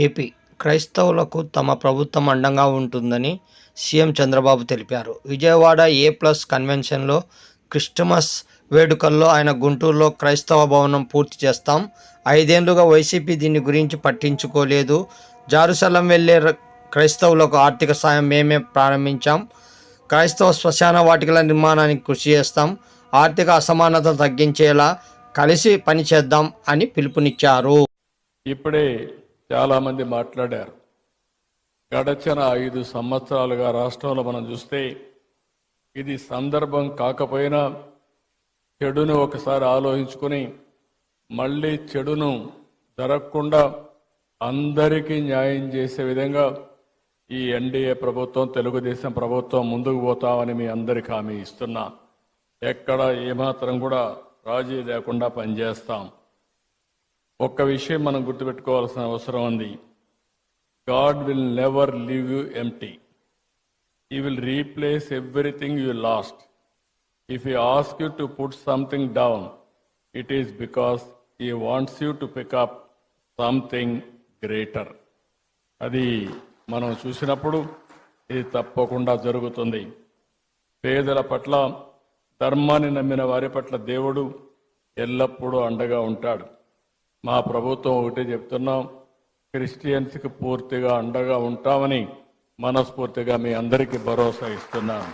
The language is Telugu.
ఏపీ క్రైస్తవులకు తమ ప్రభుత్వం అండగా ఉంటుందని సీఎం చంద్రబాబు తెలిపారు. విజయవాడ ఏ+ కన్వెన్షన్లో క్రిస్టమస్ వేడుకల్లో ఆయన గుంటూరులో క్రైస్తవ భవనం పూర్తి చేస్తాం, 5 ఏళ్లుగా వైసీపీ దీని గురించి పట్టించుకోలేదు, జెరూసలేం వెళ్లే క్రైస్తవులకు ఆర్థిక సాయం మేమే ప్రారంభించాం, క్రైస్తవ శ్మశాన వాటికల నిర్మాణానికి కృషి చేస్తాం, ఆర్థిక అసమానతను తగ్గించేలా కలిసి పనిచేద్దాం అని పిలుపునిచ్చారు. ఇప్పుడే చాలామంది మాట్లాడారు. గడచిన 5 సంవత్సరాలుగా రాష్ట్రంలో మనం చూస్తే ఇది సందర్భం కాకపోయినా చెడును ఒకసారి ఆలోచించుకొని మళ్ళీ చెడును జరగకుండా అందరికీ న్యాయం చేసే విధంగా ఈ ఎన్డీఏ ప్రభుత్వం, తెలుగుదేశం ప్రభుత్వం ముందుకు పోతామని మీ అందరికీ హామీ ఇస్తున్నా. ఎక్కడ ఏమాత్రం కూడా రాజీ లేకుండా పనిచేస్తాం. ఒక్క విషయం మనం గుర్తుపెట్టుకోవాల్సిన అవసరం ఉంది. God will never leave you empty. He will replace everything you lost. If He asks you to put something down, it is because He wants you to pick up something greater. అది మనం చూసినప్పుడు ఇది తప్పకుండా జరుగుతుంది. పేదల పట్ల, ధర్మాన్ని నమ్మిన వారి పట్ల దేవుడు ఎల్లప్పుడూ అండగా ఉంటాడు. మా ప్రభుత్వం ఒకటే చెప్తున్నాం, క్రిస్టియన్స్కి పూర్తిగా అండగా ఉంటామని మనస్ఫూర్తిగా మీ అందరికీ భరోసా ఇస్తున్నాను.